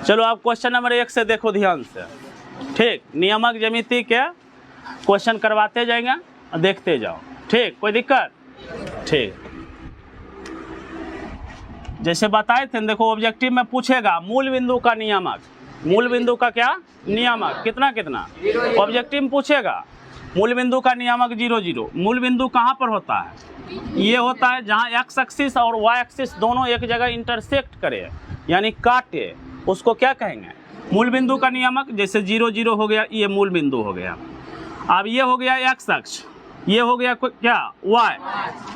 चलो आप question number 1 से देखो ध्यान से, ठीक। नियामक ज्यामिति के क्वेश्चन करवाते जाएंगे और देखते जाओ, ठीक। कोई दिक्कत? ठीक। जैसे बताए थे, देखो ऑब्जेक्टिव में पूछेगा मूल बिंदु का नियामक, मूल बिंदु का क्या नियामक, कितना कितना ऑब्जेक्टिव में पूछेगा। मूल बिंदु का नियामक 0 0। मूल बिंदु कहाँ पर होता है? ये होता है जहाँ एक्स एक्सिस और वाई एक्सिस दोनों एक जगह इंटरसेक्ट करे, यानी काटे, उसको क्या कहेंगे? मूल बिंदु का नियामक। जैसे 0 0 हो गया, ये मूल बिंदु हो गया। अब ये हो गया एक्स अक्ष, ये हो गया क्या वाई,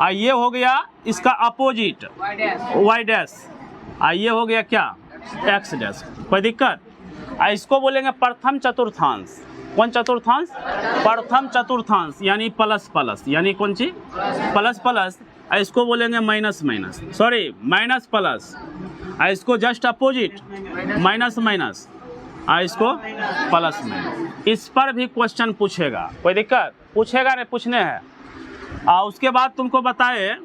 और ये हो गया इसका अपोजिट वाई डैश, और ये हो गया क्या एक्स डैश। कोई दिक्कत? इसको बोलेंगे प्रथम चतुर्थांश। कौन चतुर्थांश? प्रथम चतुर्थांश, यानी प्लस प्लस, यानी कौन सी प्लस प्लस। इसको बोलेंगे minus minus, sorry minus plus. इसको जस्ट अपोजिट माइनस माइनस, इसको प्लस माइनस। इस पर भी क्वेश्चन पूछेगा। कोई दिक्कत? पूछेगा नहीं, पूछने हैं। उसके बाद तुमको बताए,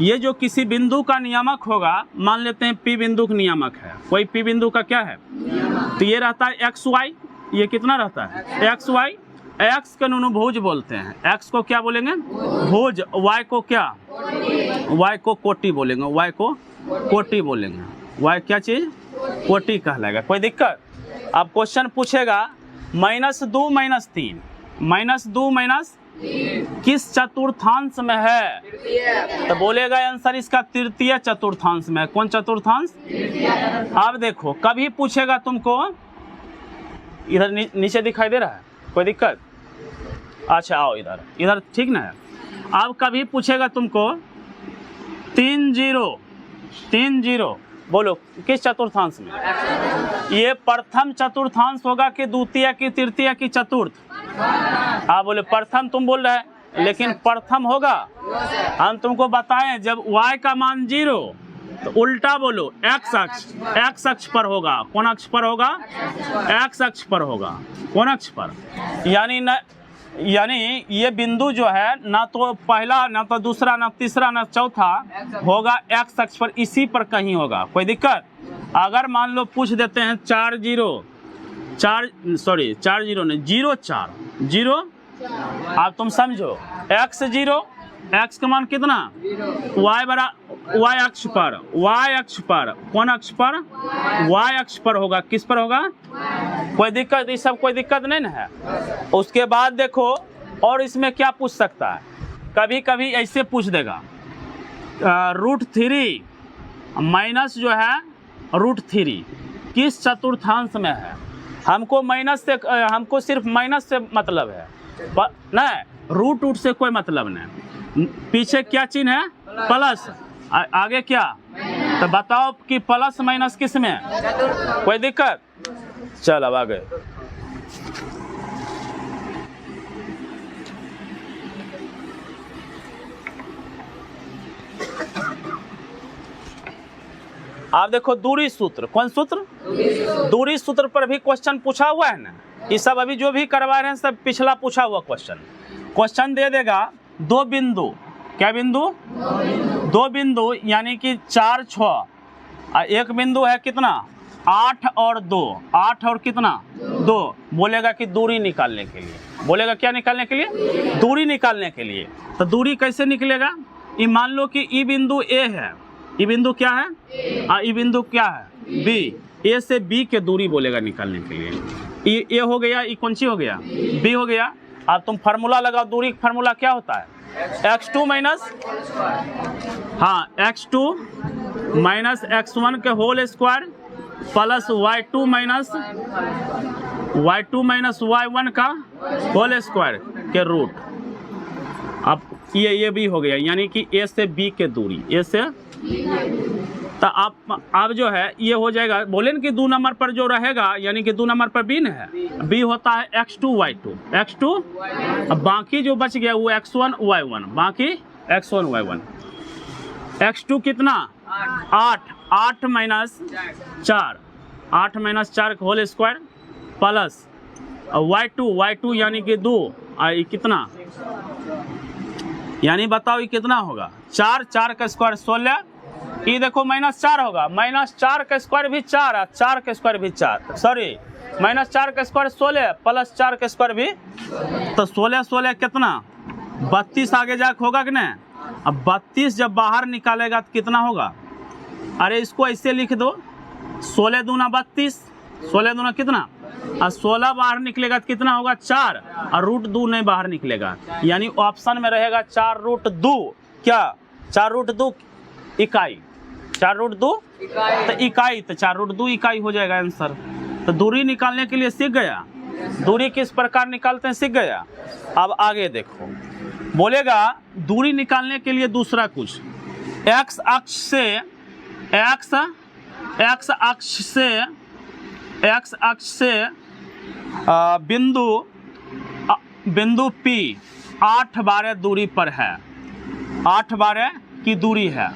ये जो किसी बिंदु का नियामक होगा, मान लेते हैं पी बिंदु का नियामक है, कोई पी बिंदु का क्या है, तो ये रहता है एक्स वाई। ये कितना रहता है? X Y. एक्स का नुनुभुज बोलते हैं, एक्स को क्या बोलेंगे? भुज। वाई को क्या? वाई को कोटि बोलेंगे, वाई को कोटि बोलेंगे। वाई क्या चीज? कोटि कहलाएगा। कोई दिक्कत? अब क्वेश्चन पूछेगा -2 -3, -2 किस चतुर्थांश में है? तो बोलेगा आंसर इसका तृतीय चतुर्थांश में। कौन चतुर्थांश? अब देखो, कभी पूछेगा तुमको, इधर नीचे दिखाई दे रहा है? कोई दिक्कत? अच्छा आओ इधर, इधर ठीक ना है। अब कभी पूछेगा तुमको 3 0, बोलो किस चतुर्थांश में? ये प्रथम चतुर्थांश होगा कि द्वितीय की तृतीय की चतुर्थ? बोले प्रथम तुम बोल रहे हैं, लेकिन प्रथम होगा। हम तुमको बताएं, जब y का मान 0 तो उल्टा बोलो, एक्स अक्ष पर होगा। कौन अक्ष पर होगा? एक्स अक्ष पर होगा। कौन अक्ष पर? यानी ये बिंदु जो है, ना तो पहला, ना तो दूसरा, ना तीसरा, ना चौथा होगा, एक्स अक्ष पर इसी पर कहीं होगा। कोई दिक्कत? अगर मान लो पूछ देते हैं 4 0 नहीं 0 4 0, अब तुम समझो x 0, x का मान कितना? y अक्ष पर, कौन अक्ष पर? y अक्ष पर होगा। किस पर होगा? कोई दिक्कत? ये सब कोई दिक्कत नहीं ना है। उसके बाद देखो, और इसमें क्या पूछ सकता है? कभी कभी ऐसे पूछ देगा, √3 माइनस जो है √3 किस चतुर्थांश में है? हमको माइनस से, हमको सिर्फ माइनस से मतलब है, नहीं रूट से कोई मतलब नहीं। पीछे क्या चिन्ह है? प्लस। आगे क्या? तो बताओ कि प्लस माइनस किस में? कोई दिक्कत? चल अब आगे। आप देखो दूरी सूत्र। कौन सूत्र? दूरी सूत्र पर भी क्वेश्चन पूछा हुआ है ना। ये सब अभी जो भी करवा रहे हैं सब पिछला पूछा हुआ क्वेश्चन दे देगा। 2 बिंदु, क्या बिंदु? 2 बिंदु, यानी कि 4 6, एक बिंदु है कितना? 8 और 2, 8 और कितना? 2। बोलेगा कि दूरी निकालने के लिए, बोलेगा क्या निकालने के लिए? दूरी निकालने के लिए। तो दूरी कैसे निकलेगा? ये मान लो कि ई बिंदु ए है, ये बिंदु क्या है? ये बिंदु क्या है? बी। ए से बी के दूरी बोलेगा निकालने के लिए। ये हो गया, ये कौन सी हो गया? बी हो गया। अब तुम फार्मूला लगाओ, दूरी का फार्मूला क्या होता है? x2 माइनस, हाँ x2 माइनस x1 के whole square plus y2 minus y1 का होल स्क्वायर के रूट। अब ये भी हो गया, यानी कि ए से बी के दूरी, ए से। तो आप जो है ये हो जाएगा। बोले न कि 2 नंबर पर जो रहेगा, यानी कि 2 नंबर पर बी है, बी होता है x2 y2, x2। अब बाकी जो बच गया वो x1 y1, बाकी x1 y1। x2 कितना? 8 माइनस 4, 8 माइनस 4 का होल स्क्वायर प्लस y2 यानी कि 2, कितना यानी बताओ ये कितना होगा, 4, 4 का स्क्वायर 16, ये देखो -4 होगा, -4 का स्क्वायर भी 4, 4 का स्क्वायर भी 4, सॉरी -4 का स्क्वायर 16 प्लस 4 का स्क्वायर भी, तो 16 16 कितना 32 आगे जाके होगा कि नहीं। अब 32 जब बाहर निकालेगा तो कितना होगा, अरे इसको ऐसे लिख दो 16 दूना 32, 16 दूना कितना, और 16 बाहर निकलेगा तो कितना होगा 4, और √2 नहीं बाहर निकलेगा, यानी ऑप्शन में रहेगा 4√2, क्या 4√2 इकाई, 4√2 तो इकाई, तो 4√2 इकाई हो जाएगा आंसर। तो दूरी निकालने के लिए सीख गया, दूरी किस प्रकार निकालते हैं सीख गया। अब आगे देखो, बोलेगा दूरी निकालने के लिए दूसरा कुछ, x अक्ष से बिंदु P 8 12 दूरी पर है, 8 12 की दूरी है,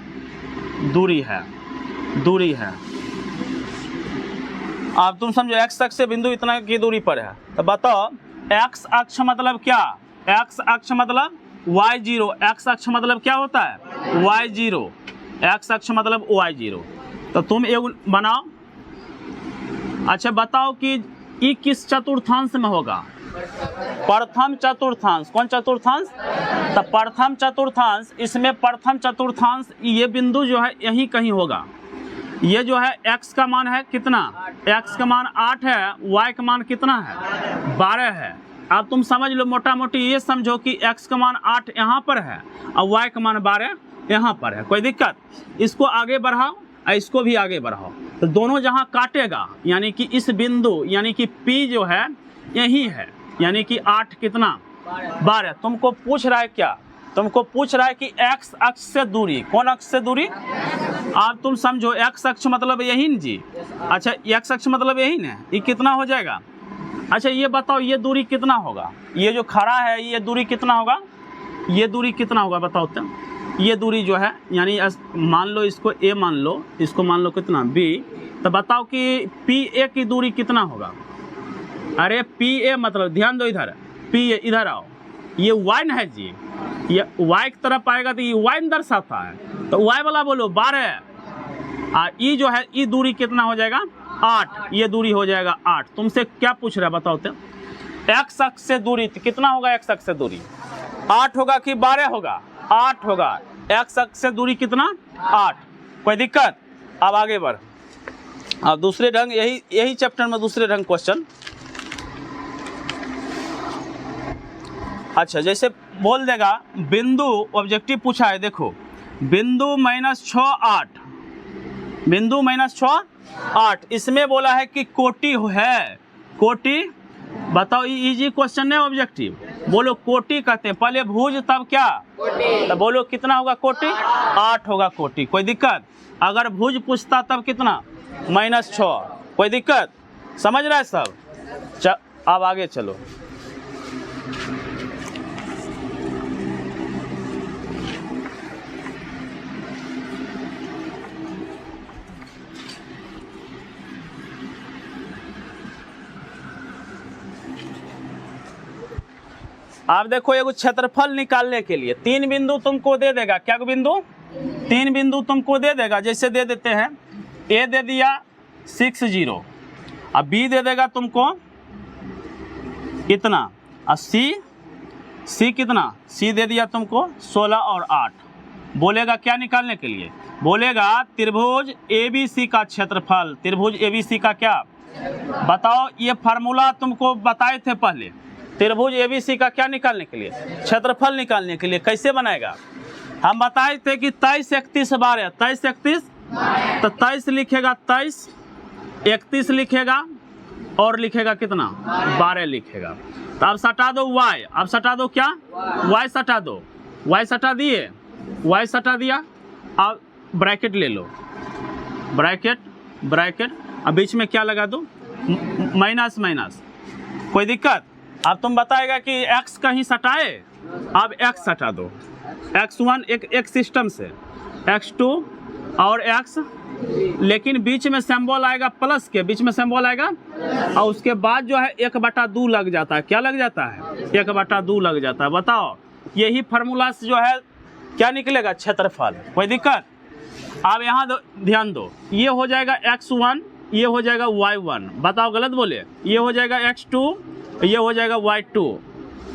अब तुम समझो x अक्ष से बिंदु इतना की दूरी पर है, तो बताओ x अक्ष मतलब क्या, x अक्ष मतलब y0, x अक्ष मतलब क्या होता है y0, x अक्ष मतलब y0। तो तुम एक बनाओ, अच्छा बताओ कि ये किस चतुर्थांश में होगा, प्रथम चतुर्थांश, कौन चतुर्थांश, तो प्रथम चतुर्थांश, इसमें प्रथम चतुर्थांश ये बिंदु जो है यहीं कहीं होगा, ये जो है x का मान है कितना, x का मान 8 है, y का मान कितना है 12 है। अब तुम समझ लो, मोटा मोटी ये समझो कि x का मान 8 यहाँ पर है और y का मान 12 यहाँ पर है, कोई दिक्कत, इसको आगे बढ़ाओ और इसको भी आगे बढ़ाओ, तो दोनों जहाँ काटेगा यानी कि इस बिंदु यानी कि P जो है यही है, यानी कि 8 कितना 12। तुमको पूछ रहा है क्या, तुमको पूछ रहा है कि x अक्ष से दूरी, कौन अक्ष से दूरी, आप तुम समझो x अक्ष मतलब यही न जी, अच्छा x अक्ष मतलब यही न, ये कितना हो जाएगा, अच्छा ये बताओ ये दूरी कितना होगा, ये जो खड़ा है ये दूरी कितना होगा, ये दूरी कितना होगा बताओ तो, ये दूरी जो है यानी मान लो इसको a मान लो, इसको मान लो कितना b, तो बताओ कि PA की दूरी कितना होगा, अरे PA मतलब ध्यान दो इधर, PA इधर आओ, ये y न है जी, ये y की तरफ आएगा तो ये y दर्शाता है, तो y वाला बोलो 12, ये जो है ये दूरी कितना हो जाएगा 8, ये दूरी हो जाएगा 8। तुमसे क्या पूछ रहा है बताओ तो, x अक्ष से दूरी कितना होगा, x अक्ष से दूरी 8 होगा कि 12 होगा, 8 होगा, x अक्ष से दूरी कितना 8, कोई दिक्कत। अब आगे बढ़, अब दूसरे ढंग, यही चैप्टर में दूसरे ढंग क्वेश्चन, अच्छा जैसे बोल देगा बिंदु, ऑब्जेक्टिव पूछा है देखो, बिंदु -6 8, बिंदु -6 8, इसमें बोला है कि कोटि है, कोटि, बताओ ये इजी क्वेश्चन है, ऑब्जेक्टिव बोलो कोटि कहते हैं, पहले भुज तब क्या कोटि, तो बोलो कितना होगा कोटि 8 होगा कोटि, कोई दिक्कत। अगर भुज पूछता तब कितना -6, कोई दिक्कत, समझ रहा है सब। अब आगे चलो, आप देखो एगो क्षेत्रफल निकालने के लिए 3 बिंदु तुमको दे देगा, क्या बिंदु, 3 बिंदु तुमको दे देगा, जैसे दे देते हैं A दे दिया 6 0, अब B दे देगा तुमको कितना, और C कितना, C दे दिया तुमको 16 और 8, बोलेगा क्या निकालने के लिए, बोलेगा त्रिभुज ABC का क्षेत्रफल, त्रिभुज ABC का क्या बताओ, ये फार्मूला तुमको बताए थे पहले, त्रिभुज ABC का क्या निकालने के लिए, क्षेत्रफल निकालने के लिए। कैसे बनाएगा, हम बताए थे कि 23 31 12, 23 31, तो 23 लिखेगा 23, 31 लिखेगा और लिखेगा कितना 12 लिखेगा। तो अब सटा दो y, अब सटा दो क्या y सटा दो, y सटा दिए, y सटा दिया, अब ब्रैकेट ले लो, ब्रैकेट ब्रैकेट, अब बीच में क्या लगा दो माइनस माइनस, कोई दिक्कत। अब तुम बताएगा कि x कहीं सटाए, अब x सटा दो, x1 एक सिस्टम से, x2 और x, लेकिन बीच में सिंबल आएगा प्लस के, बीच में सिंबल आएगा और उसके बाद जो है 1/2 लग जाता है, क्या लग जाता है 1/2 लग जाता है। बताओ यही फार्मूला से जो है क्या निकलेगा, क्षेत्रफल। कोई दिक्कत? अब यहाँ ध्यान दो, ये हो जाएगा x1, ये हो जाएगा y1। बताओ गलत बोले? ये हो जाएगा x2, ये हो जाएगा y2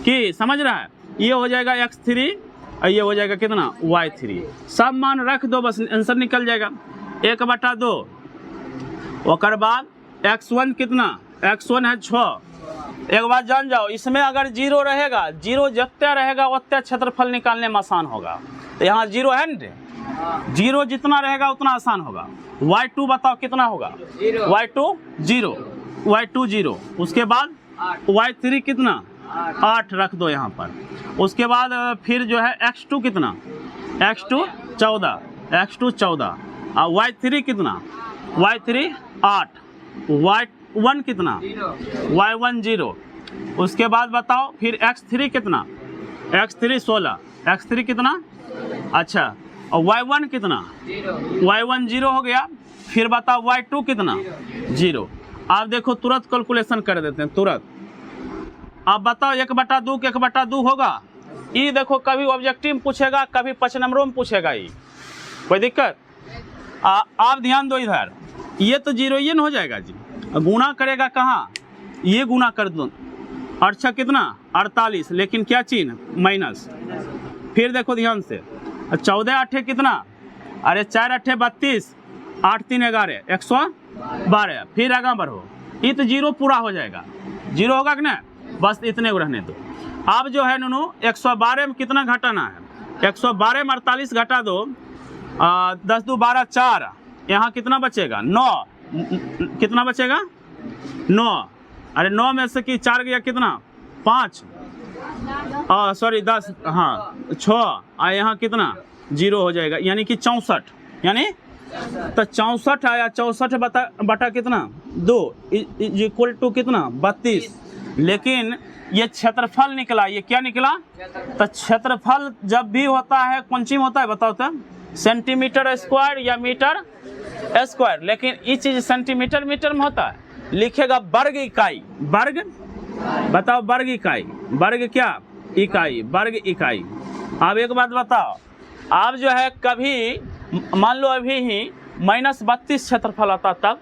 कि समझ रहा है? ये हो जाएगा x3 और ये हो जाएगा कितना, y3। सब मान रख दो, बस आंसर निकल जाएगा 1/2। और बाद x1 कितना, x1 है 6। एक बात जान जाओ, इसमें अगर 0 रहेगा, 0 जितना रहेगा उतना क्षेत्रफल निकालने में आसान होगा। तो यहाँ 0 है ना, 0 जितना रहेगा उतना आसान होगा। y2 बताओ कितना होगा, y2 0, y2 0। उसके बाद y3 कितना, 8 रख दो यहाँ पर। उसके बाद फिर जो है x2 कितना, x2 14, x2 14। और y3 कितना, y3 8, y1 कितना, y1 0। उसके बाद बताओ फिर x3 कितना, x3 16, x3 कितना, अच्छा, और y1 कितना, y1 0 हो गया। फिर बताओ y2 कितना, 0। आप देखो तुरंत कैलकुलेशन कर देते हैं तुरंत। अब बताओ 1/2 के 1/2 होगा। ये देखो कभी ऑब्जेक्टिव में पूछेगा, कभी 5 नंबरों में पूछेगा। ये कोई दिक्कत? आप ध्यान दो इधर, ये तो 0 ही हो जाएगा जी। गुना करेगा कहाँ, ये गुना कर दो। 8 कितना, 48, लेकिन क्या चिन्ह, माइनस। फिर देखो ध्यान से, 14 8 कितना, अरे 4 8 32, 8 3 11, 112। फिर आगे बढ़ो, ये तो 0 पूरा हो जाएगा। 0 होगा कि ना, बस इतने को रहने दो। अब जो है नूनू 112 में कितना घटाना है, 112 में 48 घटा दो, 10 2 12 4, यहाँ कितना बचेगा, 9। कितना बचेगा, 9। अरे 9 में से कि 4 गया कितना, 5, सॉरी 10, हाँ 6। और यहाँ कितना 0 हो जाएगा, यानी कि 64। यानी तो 64 आया, 64 बटा कितना 2 इक्वल टू कितना 32। लेकिन ये क्षेत्रफल निकला, ये क्या निकला, तो क्षेत्रफल जब भी होता है कौन सी में होता है बताओ तो, सेंटीमीटर स्क्वायर या मीटर स्क्वायर। लेकिन ये चीज सेंटीमीटर मीटर में होता है, लिखेगा वर्ग इकाई। वर्ग बताओ, वर्ग इकाई, वर्ग क्या, इकाई, वर्ग इकाई। अब एक बात बताओ, आप जो है कभी मान लो अभी ही -32 क्षेत्रफल आता, तब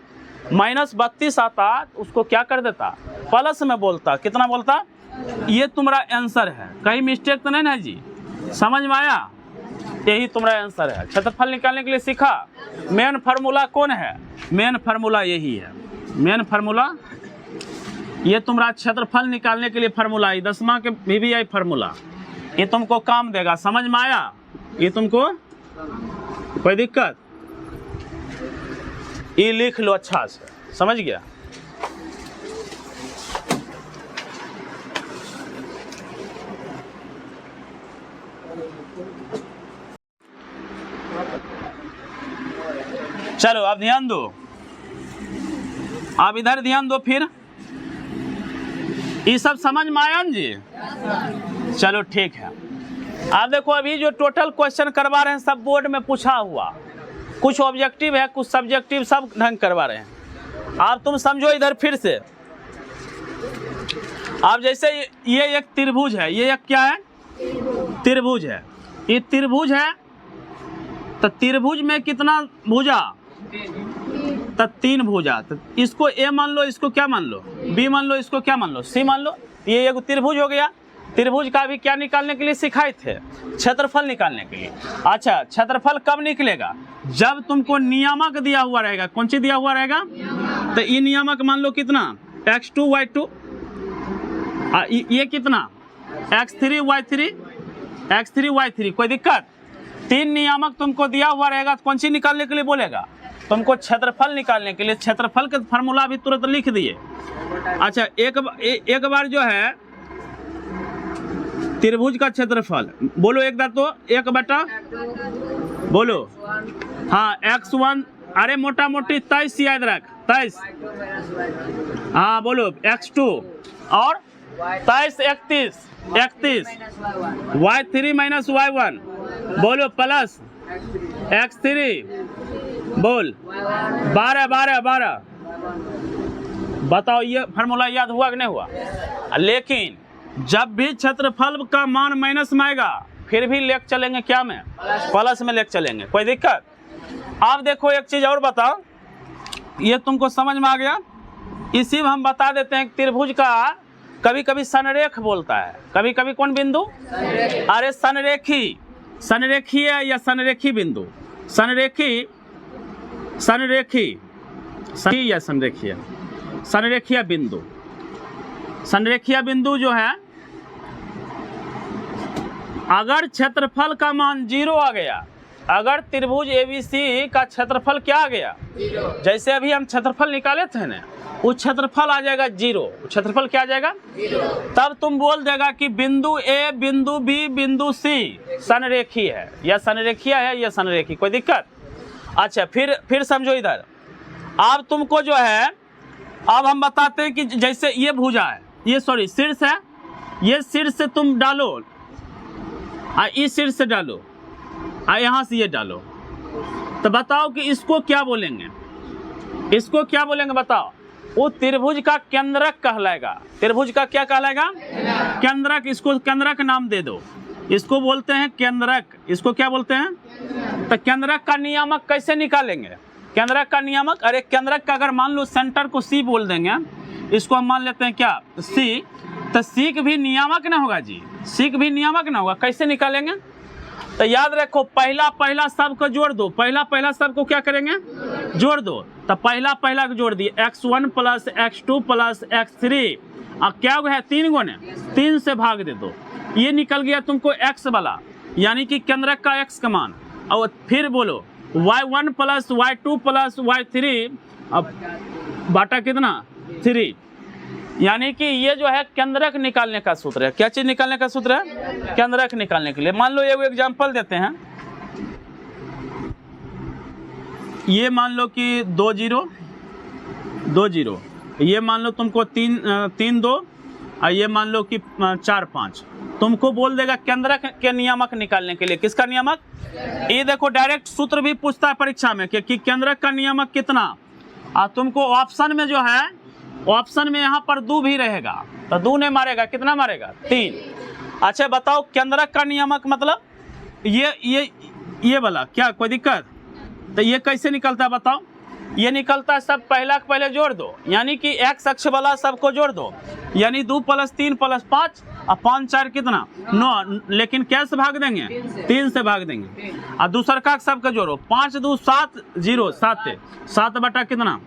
-32 आता, उसको क्या कर देता, प्लस में बोलता। कितना बोलता, ये तुम्हारा आंसर है, कहीं मिस्टेक तो नहीं ना जी, समझ में आया? यही तुम्हारा आंसर है। क्षेत्रफल निकालने के लिए सीखा। मेन फार्मूला कौन है, मेन फार्मूला यही है। मेन फार्मूला ये तुम्हारा क्षेत्रफल निकालने के लिए फार्मूला है, 10वां के VBI फार्मूला। ये तुमको काम देगा, समझ में आया? ये तुमको कोई दिक्कत, ये लिख लो अच्छा से, समझ गया? चलो अब ध्यान दो, आप इधर ध्यान दो। फिर ये सब समझ में आया जी? चलो ठीक है। आप देखो अभी जो टोटल क्वेश्चन करवा रहे हैं सब बोर्ड में पूछा हुआ, कुछ ऑब्जेक्टिव है कुछ सब्जेक्टिव, सब ढंग करवा रहे हैं। आप तुम समझो इधर फिर से। आप जैसे ये एक त्रिभुज है, ये एक क्या है, त्रिभुज है। ये त्रिभुज है तो त्रिभुज में कितना भुजा, तो 3 भुजा। तो इसको A मान लो, इसको क्या मान लो, B मान लो, इसको क्या मान लो, C मान लो। ये एक त्रिभुज हो गया। त्रिभुज का भी क्या निकालने के लिए सिखाए थे, क्षेत्रफल निकालने के लिए। अच्छा, क्षेत्रफल कब निकलेगा, जब तुमको नियामक दिया हुआ रहेगा। कौन सी दिया हुआ रहेगा, तो ये नियामक मान लो कितना, x2 y2, ये कितना x3 y3, x3 y3। कोई दिक्कत? 3 नियामक तुमको दिया हुआ रहेगा, कौन सी निकालने के लिए बोलेगा, तुमको क्षेत्रफल निकालने के लिए। क्षेत्रफल का फार्मूला भी तुरंत लिख दिए। अच्छा, एक बार जो है त्रिभुज का क्षेत्रफल बोलो एक बार तो, 1/, बोलो हाँ x1, अरे मोटा मोटी 23 याद रख, 23। हाँ बोलो x2 और 23 31 y3 माइनस y1, बोलो प्लस x3, बोल 12 बताओ। ये फार्मूला याद हुआ कि नहीं हुआ? लेकिन जब भी क्षेत्रफल का मान माइनस में आएगा फिर भी लेके चलेंगे क्या में, प्लस में लेके चलेंगे, कोई दिक्कत। अब देखो एक चीज और बताओ, ये तुमको समझ में आ गया। इसी में हम बता देते हैं त्रिभुज का कभी कभी संरेख बोलता है, कभी कभी कौन बिंदु, अरे संरेखी, संरेखीय या संरेखी बिंदु, संरेखी, संरेखी या संरेखीय, संरेखीय बिंदु। संरेखीय बिंदु जो है, अगर क्षेत्रफल का मान 0 आ गया, अगर त्रिभुज ABC का क्षेत्रफल क्या आ गया, जैसे अभी हम क्षेत्रफल निकाले थे ना, वो क्षेत्रफल आ जाएगा 0, क्षेत्रफल क्या आ जाएगा 0, तब तुम बोल देगा कि बिंदु A, बिंदु B, बिंदु C संरेखी है या संरेखीय है या संरेखी, कोई दिक्कत। अच्छा फिर समझो इधर, अब तुमको जो है, अब हम बताते हैं कि जैसे ये भुजा है, ये सॉरी शीर्ष है, ये शीर्ष से तुम डालो, इस शीर्ष से डालो, यहाँ से ये डालो, तो बताओ कि इसको क्या बोलेंगे, इसको क्या बोलेंगे बताओ। वो त्रिभुज का केंद्रक कहलाएगा, त्रिभुज का क्या कहलाएगा, केंद्रक। इसको केंद्रक नाम दे दो, इसको बोलते हैं केंद्रक, इसको क्या बोलते हैं। तो केंद्रक का नियामक कैसे निकालेंगे, केंद्रक का नियामक, अरे केंद्रक का अगर मान लो सेंटर को C बोल देंगे, इसको हम मान लेते हैं क्या C, तो C भी नियामक ना होगा जी, C भी नियामक ना होगा, कैसे निकालेंगे। तो याद रखो, पहला सब को जोड़ दो, पहला सब को क्या करेंगे, जोड़ दो। तो पहला को जोड़ दिए, x1 plus x2 plus x3, अब क्या है 3 गुने, 3 से भाग दे दो, ये निकल गया तुमको x वाला, यानी कि केंद्रक का x का मान। और फिर बोलो y1 plus y2 plus y3, अब बाटा कितना 3, यानी कि ये जो है केंद्रक निकालने का सूत्र है। क्या चीज निकालने का सूत्र है, केंद्रक निकालने के लिए। मान लो एक एग्जांपल देते हैं, ये मान लो कि 2 0 2 0, ये मान लो तुमको 3 2, और ये मान लो कि 4 5, तुमको बोल देगा केंद्रक के नियामक निकालने के लिए। किसका नियामक, ये देखो डायरेक्ट सूत्र भी पूछता है परीक्षा में कि केंद्रक का नियामक कितना, और तुमको ऑप्शन में जो है, ऑप्शन में यहाँ पर 2 भी रहेगा, तो 2 ने मारेगा, कितना मारेगा 3। अच्छा बताओ केंद्रक का नियामक मतलब ये वाला, क्या कोई दिक्कत। तो ये कैसे निकलता है बताओ, ये निकलता है सब पहला के पहले जोड़ दो, यानी कि x अक्ष वाला सबको जोड़ दो, यानी 2 प्लस 3 प्लस 5, और 5 4 कितना 9, लेकिन कैसे भाग देंगे, 3 से भाग देंगे। और दूसर का सबको जोड़ो, 5 2 7 0 7 बटा कितना,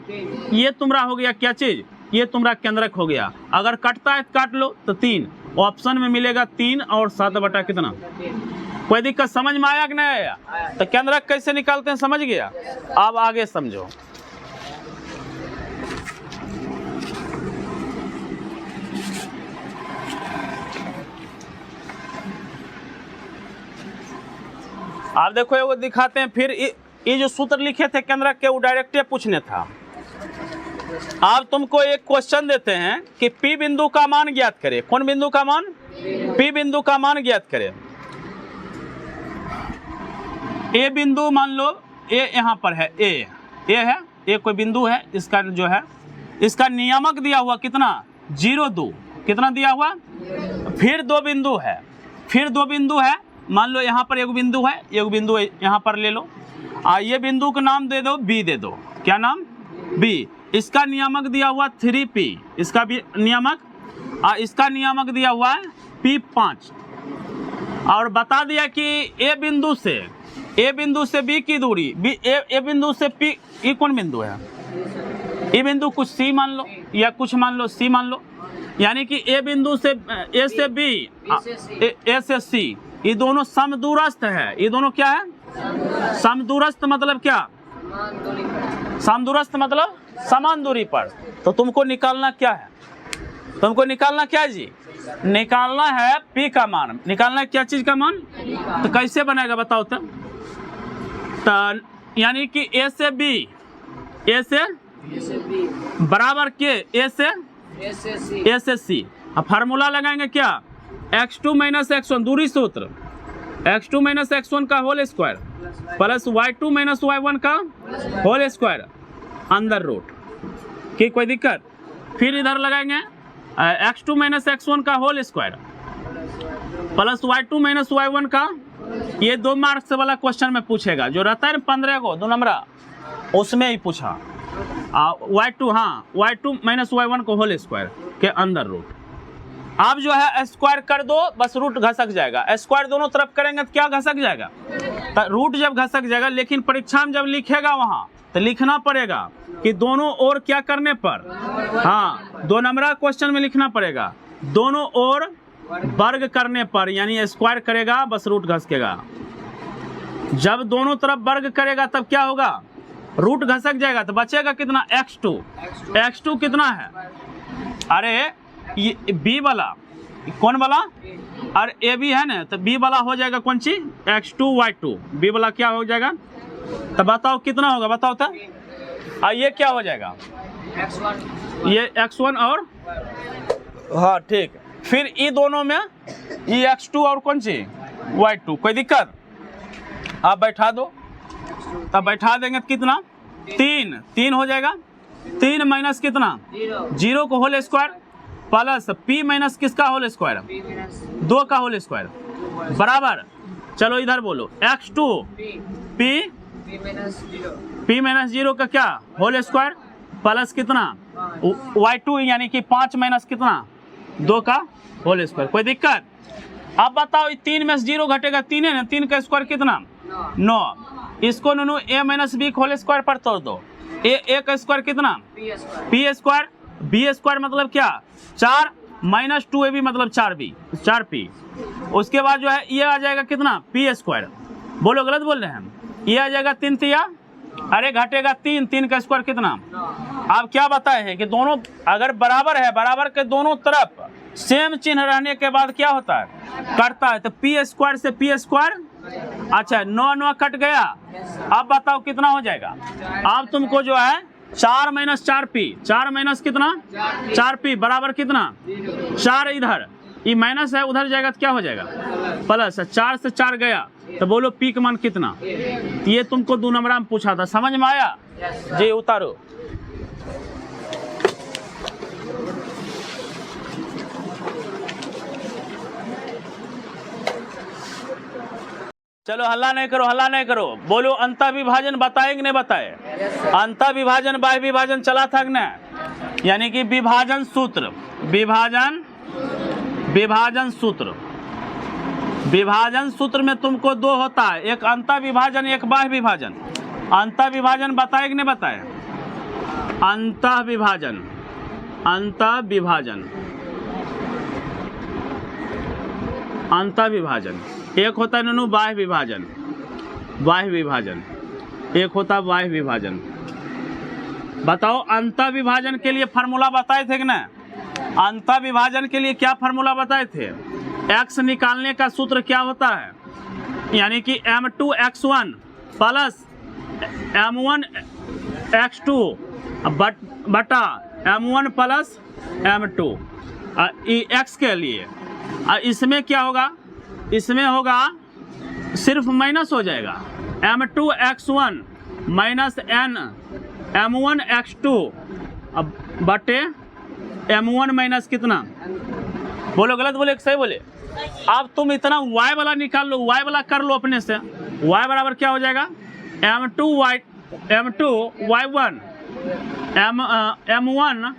ये तुम्हारा हो गया क्या चीज, ये तुम्हारा केंद्रक हो गया। अगर कटता है काट लो तो 3, ऑप्शन में मिलेगा 3 और 7 बटा कितना। कोई दिक्कत समझ में आया कि नहीं आया। तो केंद्रक कैसे निकालते हैं समझ गया। अब आगे समझो। आप देखो ये वो दिखाते हैं। फिर ये जो सूत्र लिखे थे केंद्रक के वो डायरेक्ट पूछने था। अब तुमको एक क्वेश्चन देते हैं कि P बिंदु का मान ज्ञात करें। कौन बिंदु का मान? P बिंदु का मान ज्ञात करें। A बिंदु मान लो A यहाँ पर है, A है, A कोई बिंदु है, इसका जो है इसका नियामक दिया हुआ कितना 0 2, कितना दिया हुआ। फिर 2 बिंदु है, फिर 2 बिंदु है, मान लो यहाँ पर एक बिंदु है, एक बिंदु यहाँ पर ले लो। ये बिंदु का नाम दे दो B दे दो। क्या नाम? B। इसका नियामक दिया हुआ 3P, इसका भी नियामक, इसका नियामक दिया हुआ है P5। और बता दिया कि A बिंदु से B की दूरी, A बिंदु से P, ये कौन बिंदु है? ये बिंदु कुछ C मान लो या कुछ मान लो C मान लो, यानी कि A बिंदु से A से B, A से C, ये दोनों समदूरस्थ है। ये दोनों क्या है? समदूरस्थ मतलब क्या? समदूरस्थ मतलब समान दूरी पर। तो तुमको निकालना क्या है? तुमको निकालना क्या है जी? निकालना है P का मान। निकालना है क्या चीज का मान? तो कैसे बनेगा बताओ तो यानी कि A से B, A से बराबर के A से C। अब फार्मूला लगाएंगे क्या? x2 माइनस x1 दूरी सूत्र, x2 माइनस x1 का whole square plus y2 minus y1 का होल स्क्वायर अंदर रूट की। कोई दिक्कत? फिर इधर लगाएंगे x2 माइनस x1 का whole square plus y2 minus y1 का, ये 2 मार्क्स वाला क्वेश्चन में पूछेगा, जो रहता है ना 15 को 2 नंबर, उसमें ही पूछा। y2, हाँ y2 माइनस y1 को होल स्क्वायर के अंदर रूट। आप जो है स्क्वायर कर दो, बस रूट घसक जाएगा। स्क्वायर दोनों तरफ करेंगे तो क्या घसक जाएगा, तो रूट जब घसक जाएगा। लेकिन परीक्षा में जब लिखेगा वहाँ तो लिखना पड़ेगा कि दोनों ओर क्या करने पर, हाँ 2 नंबर क्वेश्चन में लिखना पड़ेगा दोनों ओर वर्ग करने पर, यानी स्क्वायर करेगा बस रूट घसकेगा। जब दोनों तरफ वर्ग करेगा तब क्या होगा, रूट घसक जाएगा, तो बचेगा कितना, x2। x2 कितना है, अरे ये b वाला, कौन वाला, और ए बी है ना, तो b वाला हो जाएगा कौन सी, x2 y2, b वाला क्या हो जाएगा, तो बताओ कितना होगा, बताओ तो। ये क्या हो जाएगा, ये x1 और, हाँ ठीक। फिर ये दोनों में ये x2 और कौन सी y2, कोई दिक्कत, आप बैठा दो, तब बैठा देंगे तो कितना, 3 हो जाएगा। 3 माइनस कितना, 0 को whole square, plus p minus किसका होल स्क्वायर, 2 का होल स्क्वायर, बराबर। चलो इधर बोलो, x2 p माइनस 0 का क्या होल स्क्वायर, प्लस कितना y2 यानी कि 5 माइनस कितना 2 का होल स्क्वायर, कोई दिक्कत। अब बताओ 3 में 0 घटेगा, 3 है ना, 3 का स्क्वायर कितना 9। इसको नोनू a minus B whole square पर तोड़ दो, a का स्क्वायर कितना p स्क्वायर, b स्क्वायर मतलब क्या 4 माइनस 2ab मतलब 4p। उसके बाद जो है ये आ जाएगा कितना p स्क्वायर, बोलो गलत बोल रहे हैं हम, ये आ जाएगा 3 तिया, अरे घटेगा 3 का स्क्वायर कितना। आप क्या बताए हैं कि दोनों अगर बराबर है, बराबर के दोनों तरफ सेम चिन्ह रहने के बाद क्या होता है, कटता है, तो p स्क्वायर से p स्क्वायर, अच्छा 9 कट गया। अब बताओ कितना हो जाएगा, अब तुमको जो है 4 माइनस 4p, 4 माइनस कितना 4p बराबर कितना 4, इधर ये माइनस है उधर जाएगा तो क्या हो जाएगा प्लस, 4 से 4 गया, तो बोलो p का मान कितना। ये तुमको 2 नंबर में पूछा था, समझ में आया जी, उतारो। चलो हल्ला नहीं करो, हल्ला नहीं करो, बोलो अंतर विभाजन बताए कि नहीं बताए, अंतर विभाजन बाह्य विभाजन चला था कि नहीं, यानी कि विभाजन सूत्र, विभाजन सूत्र में तुमको 2 होता है, एक अंतर विभाजन एक बाह्य विभाजन। अंतर विभाजन बताए कि नहीं बताए, अंतर विभाजन एक होता है ननू बाह्य विभाजन, एक होता है बाह्य विभाजन। बताओ अंतर विभाजन के लिए फार्मूला बताए थे कि ना, अंतर विभाजन के लिए क्या फार्मूला बताए थे, x निकालने का सूत्र क्या होता है, यानी कि m2x1 प्लस m1x2 बटा m1 प्लस m2, x के लिए। इसमें क्या होगा, इसमें होगा सिर्फ माइनस हो जाएगा, m2x1 माइनस n m1x2 बटे m1 माइनस कितना, बोलो गलत बोले सही बोले। अब तुम इतना y वाला निकाल लो, y वाला कर लो अपने से, y बराबर क्या हो जाएगा m2y1 m1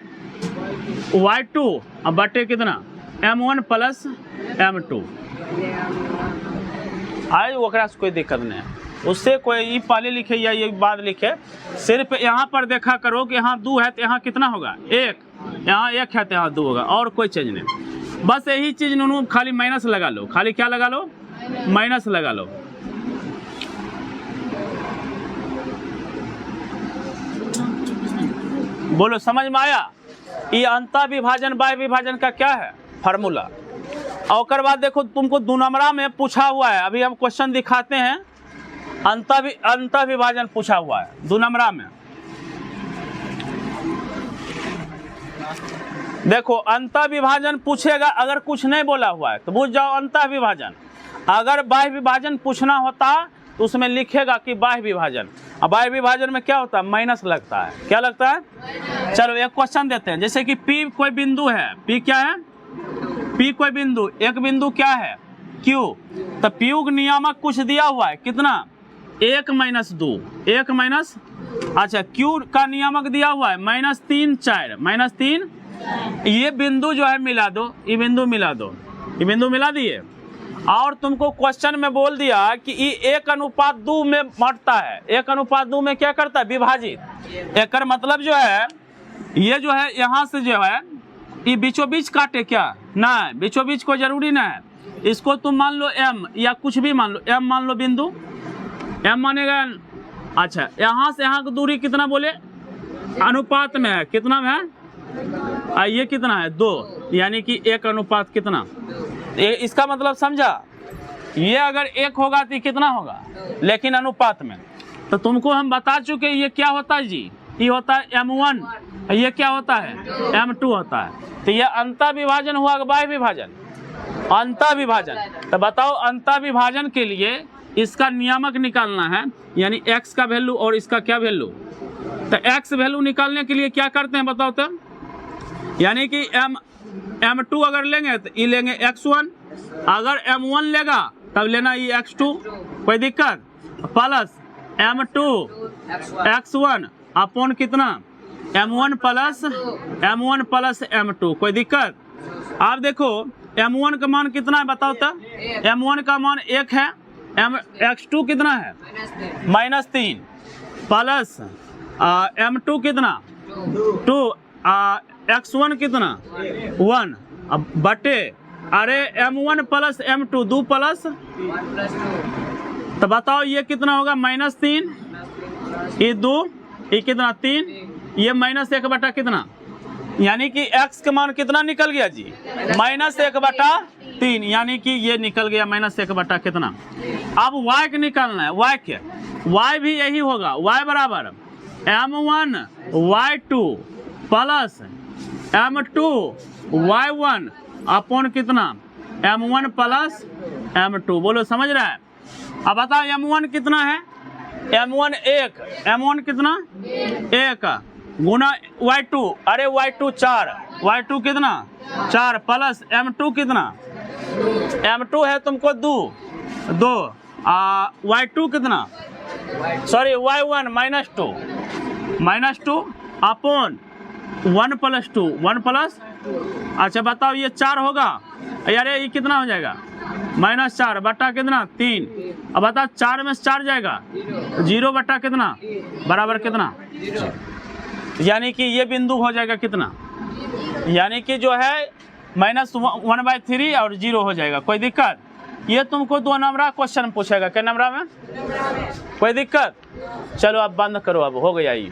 y2 बटे कितना m1 प्लस m2। आज ओकरा से कोई दिक्कत नहीं है, उससे कोई ये पहले लिखे या ये बाद लिखे, सिर्फ यहाँ पर देखा करो कि यहाँ 2 है तो यहाँ कितना होगा 1, यहाँ 1 है तो यहाँ 2 होगा, और कोई चीज़ नहीं। बस यही चीज़ नूनू खाली माइनस लगा लो, खाली क्या लगा लो, माइनस लगा लो। बोलो समझ में आया। ये अंतर विभाजन बाह्य विभाजन का क्या है फार्मूला। और बाद देखो तुमको 2 नंबरा में पूछा हुआ है, अभी हम क्वेश्चन दिखाते हैं, अंतर विभाजन पूछा हुआ है 2 नंबरा में। देखो अंतर विभाजन पूछेगा, अगर कुछ नहीं बोला हुआ है तो बुझ जाओ अंतर विभाजन। अगर बाह्य विभाजन पूछना होता तो उसमें लिखेगा कि बाह्य विभाजन। अब बाह्य विभाजन में क्या होता है, माइनस लगता है, क्या लगता है। चलो एक क्वेश्चन देते हैं, जैसे कि P कोई बिंदु है, P क्या है, P कोई बिंदु, एक बिंदु क्या है क्यू। तो पीयू नियामक कुछ दिया हुआ है, कितना 1 - 2, 1 माइनस, अच्छा क्यू का नियामक दिया हुआ है -3 4 -3। ये बिंदु जो है मिला दो, ये बिंदु मिला दो, ये बिंदु मिला दिए। और तुमको क्वेश्चन में बोल दिया कि ये 1:2 में बढ़ता है, 1:2 में क्या करता है, विभाजित। एक मतलब जो है ये जो है यहाँ से जो है ये बीचों बीच काटे क्या, ना बीचों बीच को जरूरी ना है। इसको तुम मान लो m या कुछ भी मान लो, m मान लो, बिंदु m मानेगा। अच्छा यहाँ से यहाँ की दूरी कितना बोले, अनुपात में है, कितना में है, ये कितना है 2, यानी कि 1 अनुपात कितना, इसका मतलब समझा। ये अगर 1 होगा तो कितना होगा, लेकिन अनुपात में। तो तुमको हम बता चुके ये क्या होता है जी, ये होता है m1, ये क्या होता है m2 होता है। तो ये अंतः विभाजन हुआ, बाह्य विभाजन, अंतः विभाजन। तो बताओ अंतः विभाजन के लिए इसका नियामक निकालना है, यानी x का वैल्यू और इसका क्या वैल्यू। तो x वैल्यू निकालने के लिए क्या करते हैं बताओ तो, यानी कि m2 अगर लेंगे तो ये लेंगे x1, अगर m1 लेगा तब लेना ये x2, कोई दिक्कत, प्लस m2 x1 अपॉन कितना m1 प्लस m2, कोई दिक्कत। आप देखो m1 का मान कितना है बताओ तो, m1 का मान 1 है, x2 कितना है -3, प्लस m2 कितना 2, x1 कितना 1, अब बटे अरे m1 प्लस m2 2 प्लस, तो बताओ ये कितना होगा -3, ये 2, ये कितना 3, ये -1 बटा कितना, यानी कि x का मान कितना निकल गया जी -1/3, यानी कि ये निकल गया -1 बटा कितना। अब y के निकालना है, y के, y भी यही होगा, y बराबर m1 y2 plus m2 y1 upon कितना m1 प्लस m2, बोलो समझ रहा है। अब बताओ m1 कितना है, m1 1, m1 कितना 1 गुना y2, अरे y2 4, y2 कितना 4 प्लस m2 कितना, m2 है तुमको 2 y2 कितना, सॉरी y1 -2 अपॉन 1 + 2, 1 प्लस, अच्छा बताओ ये 4 होगा, यार ये कितना हो जाएगा -4 बटा कितना 3। अब बताओ 4 में से 4 जाएगा 0 बटा कितना बराबर कितना, यानी कि ये बिंदु हो जाएगा कितना, यानी कि जो है -1/3 और 0 हो जाएगा, कोई दिक्कत। ये तुमको 2 नंबरा क्वेश्चन पूछेगा, क्या नंबरा में, कोई दिक्कत। चलो अब बंद करो, अब हो गया ये।